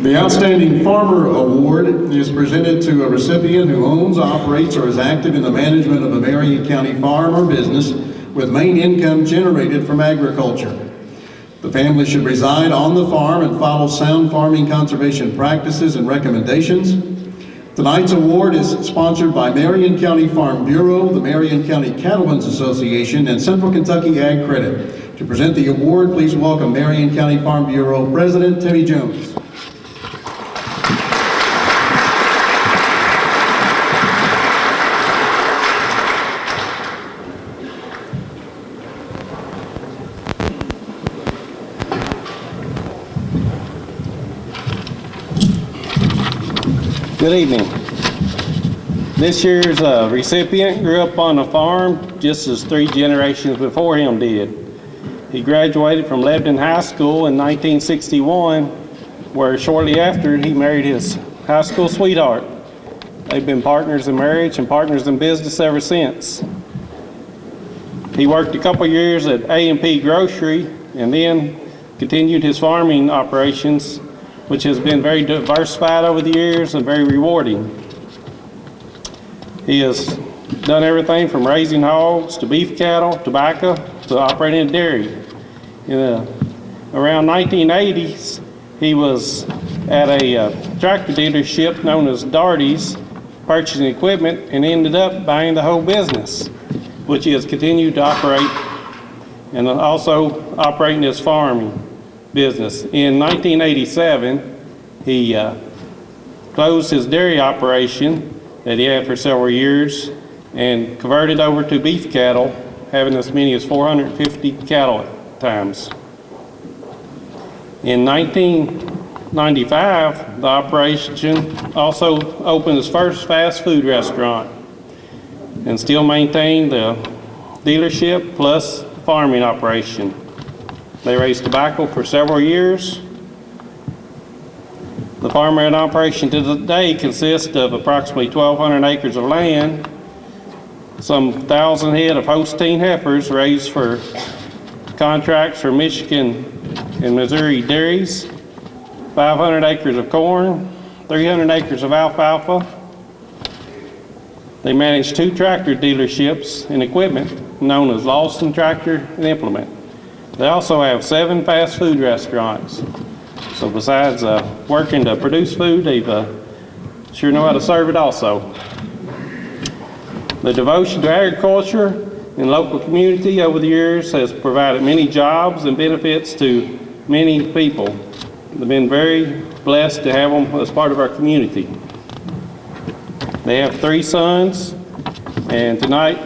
The Outstanding Farmer Award is presented to a recipient who owns, operates, or is active in the management of a Marion County farm or business with main income generated from agriculture. The family should reside on the farm and follow sound farming conservation practices and recommendations. Tonight's award is sponsored by Marion County Farm Bureau, the Marion County Cattlemen's Association, and Central Kentucky Ag Credit. To present the award, please welcome Marion County Farm Bureau President Timmy Jones. Good evening. This year's recipient grew up on a farm just as 3 generations before him did. He graduated from Lebanon High School in 1961, where shortly after he married his high school sweetheart. They've been partners in marriage and partners in business ever since. He worked a couple years at A&P Grocery and then continued his farming operations, which has been very diversified over the years and very rewarding. He has done everything from raising hogs to beef cattle, tobacco, to operating a dairy. Around 1980s, he was at a tractor dealership known as Darty's, purchasing equipment, and ended up buying the whole business, which he has continued to operate, and also operating his farming business. In 1987, he closed his dairy operation that he had for several years and converted over to beef cattle, having as many as 450 cattle at times. In 1995, the operation also opened its first fast food restaurant and still maintained the dealership plus farming operation. They raised tobacco for several years. The farmer in operation today consists of approximately 1,200 acres of land, some 1,000 head of Holstein heifers raised for contracts for Michigan and Missouri dairies, 500 acres of corn, 300 acres of alfalfa. They manage 2 tractor dealerships and equipment known as Lawson Tractor and Implement. They also have 7 fast food restaurants. So besides working to produce food, they sure know how to serve it also. The devotion to agriculture and local community over the years has provided many jobs and benefits to many people. They've been very blessed to have them as part of our community. They have 3 sons, and tonight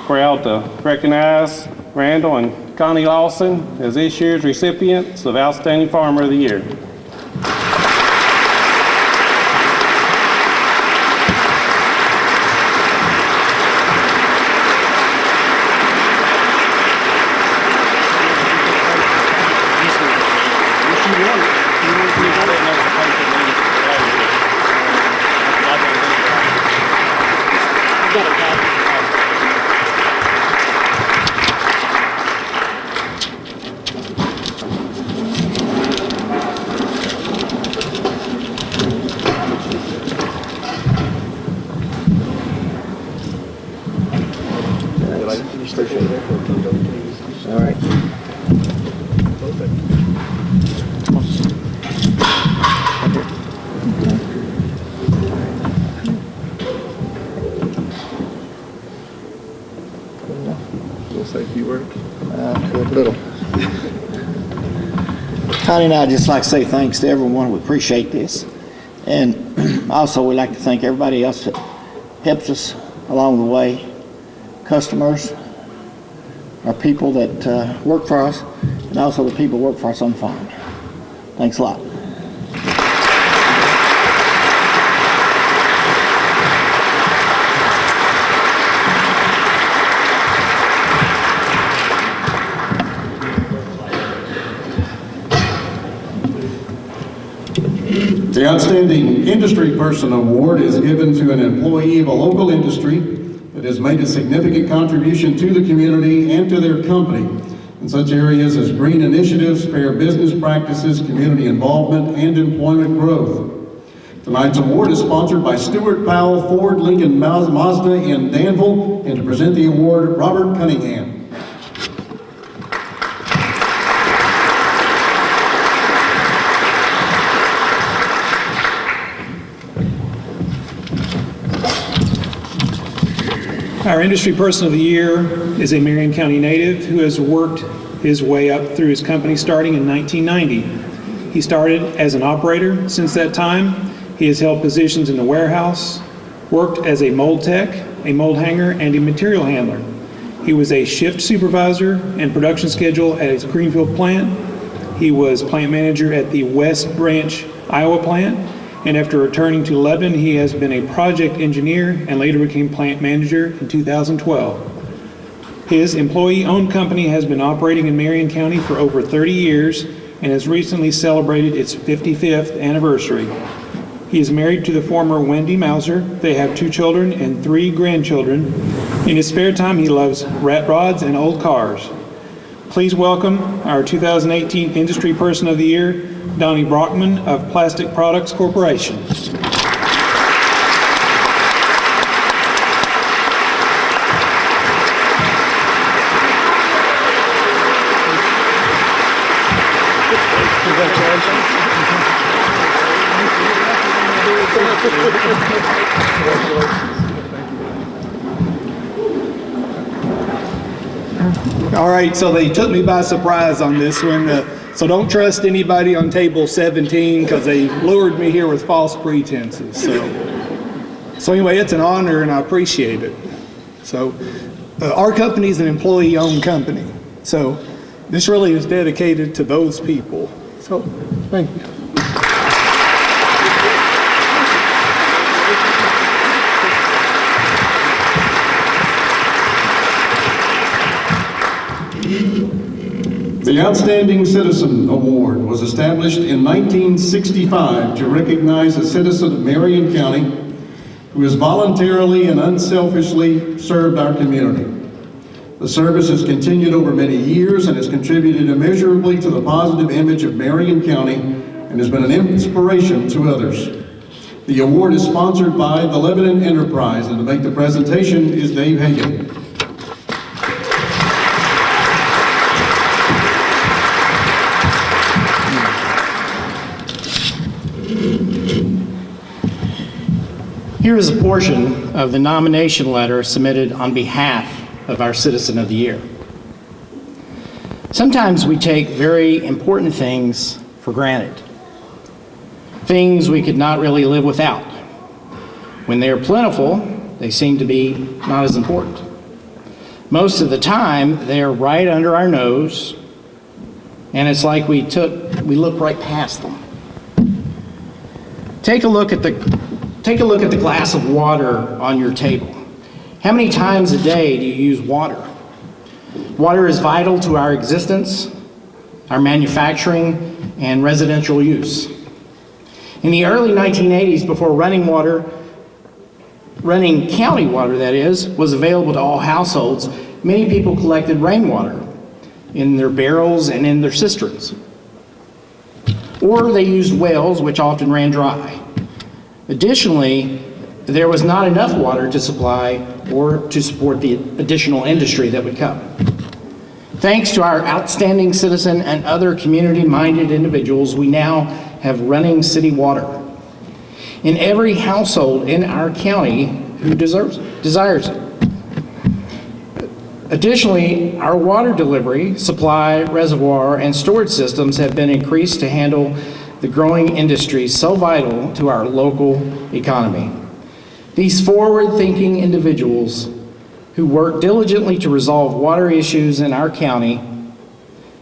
proud to recognize Randall and Connie Lawson as this year's recipients of Outstanding Farmer of the Year. All right. We'll say a few words. Little. Connie and I just like to say thanks to everyone. We appreciate this. And also we'd like to thank everybody else that helps us along the way. Customers, our people that work for us, and also the people who work for us on the farm. Thanks a lot. The Outstanding Industry Person Award is given to an employee of a local industry that has made a significant contribution to the community and to their company. in such areas as green initiatives, fair business practices, community involvement, and employment growth. Tonight's award is sponsored by Stuart Powell Ford Lincoln Mazda in Danville, and to present the award, Robert Cunningham. Our Industry Person of the Year is a Marion County native who has worked his way up through his company starting in 1990. He started as an operator. Since that time, he has held positions in the warehouse, worked as a mold tech, a mold hanger, and a material handler. He was a shift supervisor and production schedule at his Greenfield plant. He was plant manager at the West Branch, Iowa plant, and after returning to Lebanon, he has been a project engineer and later became plant manager in 2012. His employee-owned company has been operating in Marion County for over 30 years and has recently celebrated its 55th anniversary. He is married to the former Wendy Mauser. They have 2 children and 3 grandchildren. In his spare time, he loves rat rods and old cars. Please welcome our 2018 Industry Person of the Year, Donnie Brockman of Plastic Products Corporation. All right, so they took me by surprise on this one. So don't trust anybody on table 17 because they lured me here with false pretenses. So anyway, it's an honor and I appreciate it. So our company is an employee-owned company. So this really is dedicated to those people. So thank you. The Outstanding Citizen Award was established in 1965 to recognize a citizen of Marion County who has voluntarily and unselfishly served our community. The service has continued over many years and has contributed immeasurably to the positive image of Marion County and has been an inspiration to others. The award is sponsored by the Lebanon Enterprise, and to make the presentation is Dave Hagan. Here is a portion of the nomination letter submitted on behalf of our Citizen of the Year. Sometimes we take very important things for granted, things we could not really live without. When they are plentiful, they seem to be not as important. Most of the time, they are right under our nose, and it's like we look right past them. Take a look at the glass of water on your table. How many times a day do you use water? Water is vital to our existence, our manufacturing, and residential use. In the early 1980s, before running county water, that is, was available to all households, many people collected rainwater in their barrels and in their cisterns. Or they used wells, which often ran dry. Additionally, there was not enough water to supply or to support the additional industry that would come. Thanks to our outstanding citizen and other community-minded individuals, we now have running city water in every household in our county who desires it. Additionally, our water delivery, supply, reservoir, and storage systems have been increased to handle the growing industry so vital to our local economy. These forward-thinking individuals who work diligently to resolve water issues in our county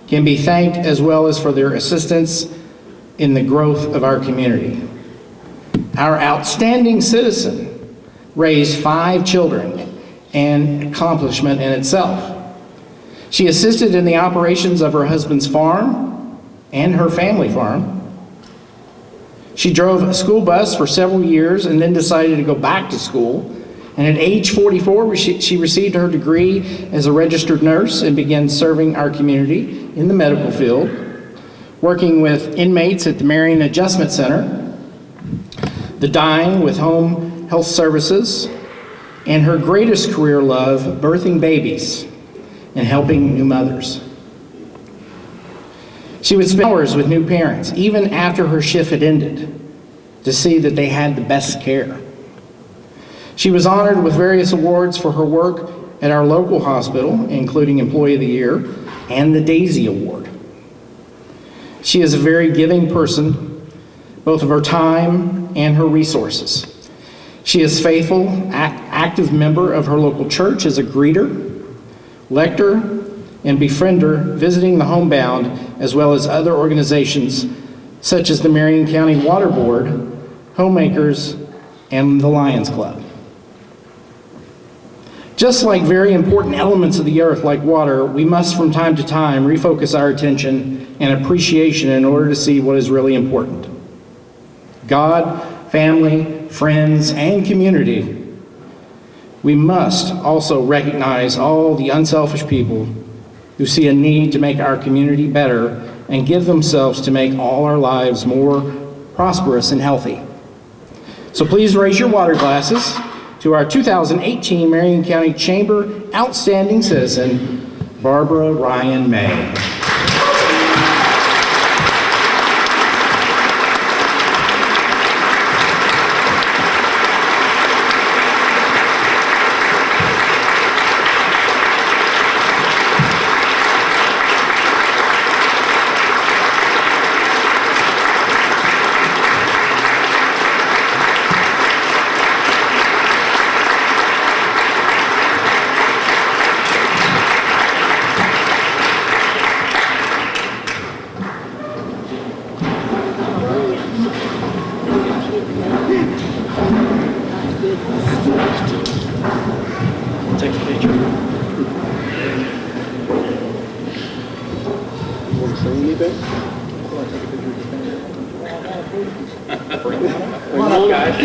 can be thanked, as well as for their assistance in the growth of our community. Our outstanding citizen raised 5 children, an accomplishment in itself. She assisted in the operations of her husband's farm and her family farm. She drove a school bus for several years and then decided to go back to school And at age 44, she received her degree as a registered nurse and began serving our community in the medical field, working with inmates at the Marion Adjustment Center, the dying with home health services, and her greatest career love, birthing babies and helping new mothers. She would spend hours with new parents, even after her shift had ended, to see that they had the best care. She was honored with various awards for her work at our local hospital, including Employee of the Year and the Daisy Award. She is a very giving person, both of her time and her resources. She is a faithful, active member of her local church as a greeter, lector, and befriender, visiting the homebound, as well as other organizations such as the Marion County Water Board, Homemakers, and the Lions Club. Just like very important elements of the earth, like water, we must from time to time refocus our attention and appreciation in order to see what is really important. God, family, friends, and community. We must also recognize all the unselfish people who see a need to make our community better and give themselves to make all our lives more prosperous and healthy. So please raise your water glasses to our 2018 Marion County Chamber Outstanding Citizen, Barbara Ryan May. Take a picture. Want to say anything? Come on up, guys.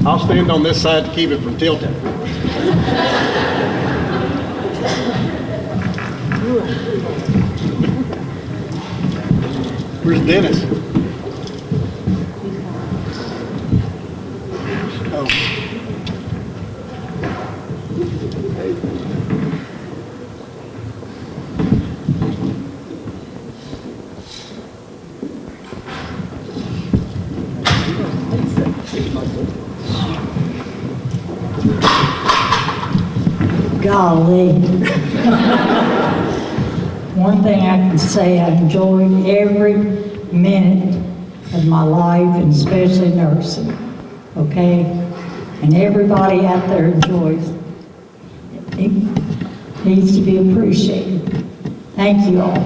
I'll stand on this side to keep it from tilting. Where's Dennis? Oh. Golly. One thing I can say, I enjoyed every minute of my life, and especially nursing, okay? And everybody out there enjoys it. It needs to be appreciated. Thank you all.